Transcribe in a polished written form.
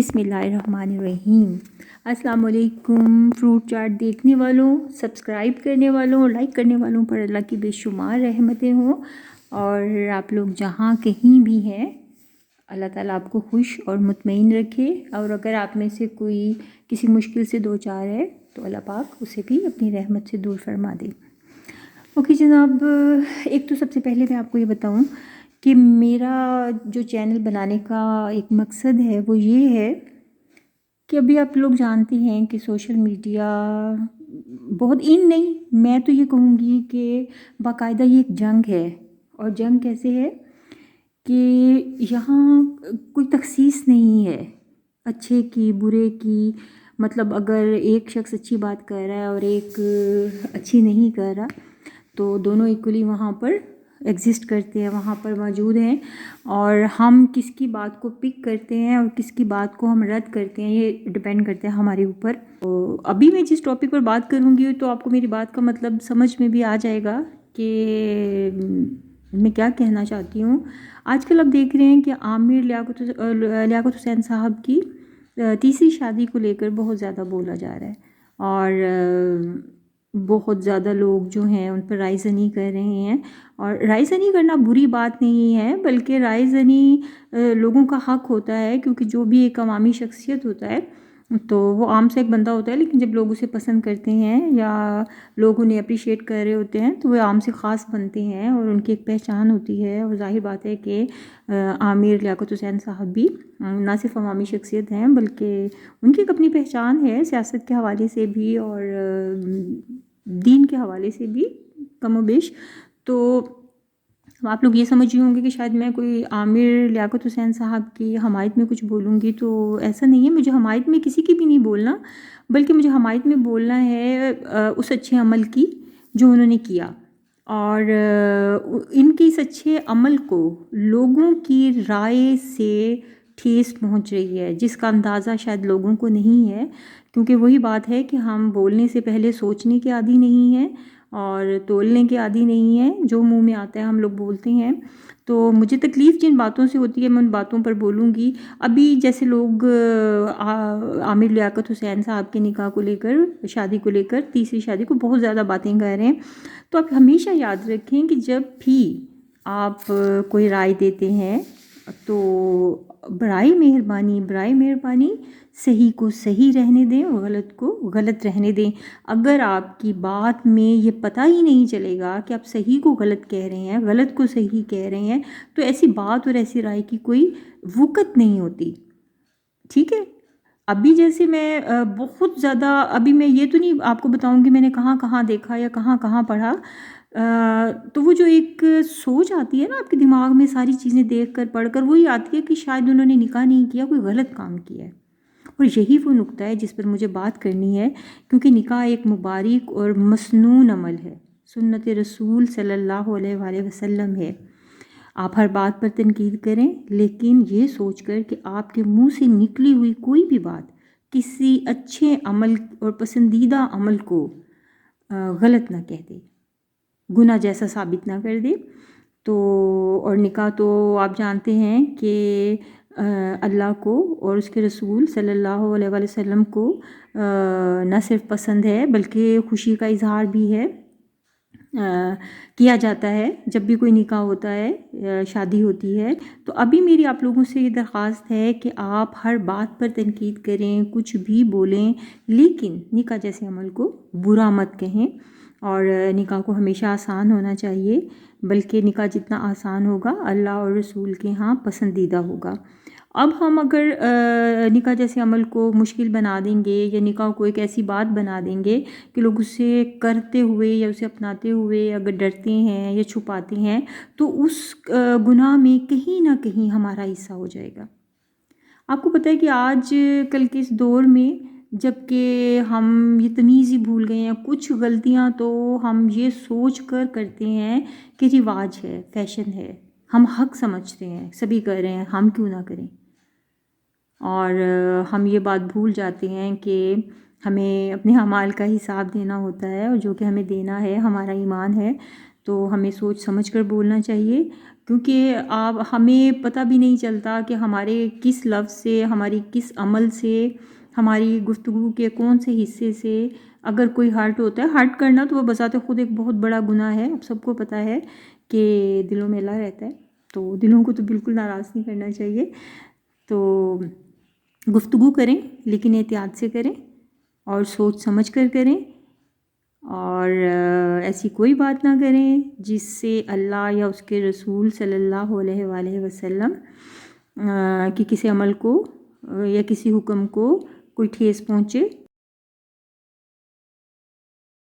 बिस्मिल्लाहिर्रहमानिर्रहीम। अस्सलाम वालेकुम। फ्रूट चाट देखने वालों, सब्सक्राइब करने वालों, लाइक करने वालों पर अल्लाह की बेशुमार रहमतें हों। और आप लोग जहाँ कहीं भी हैं, अल्लाह ताला आपको खुश और मुतमईन रखे। और अगर आप में से कोई किसी मुश्किल से दो चार है तो अल्लाह पाक उसे भी अपनी रहमत से दूर फरमा दे। ओके जनाब, एक तो सबसे पहले मैं आपको ये बताऊं कि मेरा जो चैनल बनाने का एक मकसद है वो ये है कि अभी आप लोग जानते हैं कि सोशल मीडिया बहुत इन नहीं, मैं तो ये कहूँगी कि बाकायदा ये एक जंग है। और जंग कैसे है कि यहाँ कोई तखसीस नहीं है अच्छे की बुरे की। मतलब अगर एक शख्स अच्छी बात कर रहा है और एक अच्छी नहीं कर रहा तो दोनों इक्वली वहाँ पर एग्जिस्ट करते हैं, वहाँ पर मौजूद हैं। और हम किसकी बात को पिक करते हैं और किसकी बात को हम रद्द करते हैं ये डिपेंड करता है हमारे ऊपर। तो अभी मैं जिस टॉपिक पर बात करूँगी तो आपको मेरी बात का मतलब समझ में भी आ जाएगा कि मैं क्या कहना चाहती हूँ। आजकल आप देख रहे हैं कि आमिर लियाकत हुसैन साहब की तीसरी शादी को लेकर बहुत ज़्यादा बोला जा रहा है और बहुत ज़्यादा लोग जो हैं उन पर रायज़नी कर रहे हैं। और रायज़नी करना बुरी बात नहीं है, बल्कि रायज़नी लोगों का हक़ होता है, क्योंकि जो भी एक अवामी शख्सियत होता है तो वो आम सा एक बंदा होता है, लेकिन जब लोग उसे पसंद करते हैं या लोग उन्हें अप्रिशिएट कर रहे होते हैं तो वो आम से ख़ास बनते हैं और उनकी एक पहचान होती है। और ज़ाहिर बात है कि आमिर लियाकत हुसैन साहब भी ना सिर्फ अवामी शख्सियत हैं बल्कि उनकी एक अपनी पहचान है सियासत के हवाले से भी और दीन के हवाले से भी कमोबेश। तो आप लोग ये समझ रहे होंगे कि शायद मैं कोई आमिर लियाकत हुसैन साहब की हमायत में कुछ बोलूँगी, तो ऐसा नहीं है। मुझे हमायत में किसी की भी नहीं बोलना, बल्कि मुझे हमायत में बोलना है उस अच्छे अमल की जो उन्होंने किया। और इनके इस अच्छे अमल को लोगों की राय से ठेस पहुंच रही है, जिसका अंदाज़ा शायद लोगों को नहीं है, क्योंकि वही बात है कि हम बोलने से पहले सोचने के आदी नहीं हैं और तोलने के आदी नहीं हैं। जो मुंह में आता है हम लोग बोलते हैं। तो मुझे तकलीफ़ जिन बातों से होती है मैं उन बातों पर बोलूँगी। अभी जैसे लोग आमिर लियाकत हुसैन साहब के निकाह को लेकर, शादी को लेकर, तीसरी शादी को बहुत ज़्यादा बातें कर रहे हैं। तो आप हमेशा याद रखें कि जब भी आप कोई राय देते हैं तो बराए मेहरबानी सही को सही रहने दें और गलत को गलत रहने दें। अगर आपकी बात में ये पता ही नहीं चलेगा कि आप सही को गलत कह रहे हैं, गलत को सही कह रहे हैं, तो ऐसी बात और ऐसी राय की कोई वक़्त नहीं होती। ठीक है। अभी जैसे मैं बहुत ज़्यादा, अभी मैं ये तो नहीं आपको बताऊंगी मैंने कहाँ कहाँ देखा या कहाँ कहाँ पढ़ा। तो वो जो एक सोच आती है ना आपके दिमाग में, सारी चीज़ें देख कर पढ़ कर वही आती है कि शायद उन्होंने निकाह नहीं किया, कोई गलत काम किया है। और यही वो नुक्ता है जिस पर मुझे बात करनी है, क्योंकि निकाह एक मुबारक और मसनून अमल है, सुन्नत रसूल सल्लल्लाहु अलैहि वसल्लम है। आप हर बात पर तनकीद करें, लेकिन ये सोचकर कि आपके मुंह से निकली हुई कोई भी बात किसी अच्छे अमल और पसंदीदा अमल को गलत ना कह दे, गुनाह जैसा साबित ना कर दे। तो और निकाह तो आप जानते हैं कि अल्लाह को और उसके रसूल सल्लल्लाहु अलैहि वसल्लम को न सिर्फ पसंद है बल्कि खुशी का इजहार भी है, किया जाता है जब भी कोई निकाह होता है, शादी होती है। तो अभी मेरी आप लोगों से ये दरख्वास्त है कि आप हर बात पर तनकीद करें, कुछ भी बोलें, लेकिन निकाह जैसे अमल को बुरा मत कहें। और निकाह को हमेशा आसान होना चाहिए, बल्कि निकाह जितना आसान होगा अल्लाह और रसूल के यहाँ पसंदीदा होगा। अब हम अगर निकाह जैसे अमल को मुश्किल बना देंगे या निकाह को एक ऐसी बात बना देंगे कि लोग उसे करते हुए या उसे अपनाते हुए अगर डरते हैं या छुपाते हैं, तो उस गुनाह में कहीं ना कहीं हमारा हिस्सा हो जाएगा। आपको पता है कि आज कल के इस दौर में जबकि हम ये तमीज़ ही भूल गए हैं, कुछ गलतियां तो हम ये सोच कर करते हैं कि रिवाज है, फैशन है, हम हक समझते हैं, सभी कर रहे हैं, हम क्यों ना करें। और हम ये बात भूल जाते हैं कि हमें अपने अमाल का हिसाब देना होता है और जो कि हमें देना है हमारा ईमान है। तो हमें सोच समझ कर बोलना चाहिए। کیونکہ آپ ہمیں پتہ بھی نہیں چلتا کہ ہمارے کس لفظ سے، ہماری کس عمل سے، ہماری گفتگو کے کون سے حصے سے اگر کوئی ہرٹ ہوتا ہے. ہرٹ کرنا تو وہ بذات خود ایک بہت بڑا گناہ ہے، اب سب کو پتہ ہے کہ دلوں میں اللہ رہتا ہے، تو دلوں کو تو بالکل ناراض نہیں کرنا چاہیے. تو گفتگو کریں لیکن احتیاط سے کریں اور سوچ سمجھ کر کریں، اور ایسی کوئی بات نہ کریں جس سے اللہ یا اس کے رسول صلی اللہ علیہ وآلہ وسلم کی کسی عمل کو یا کسی حکم کو کوئی ٹھیس پہنچے.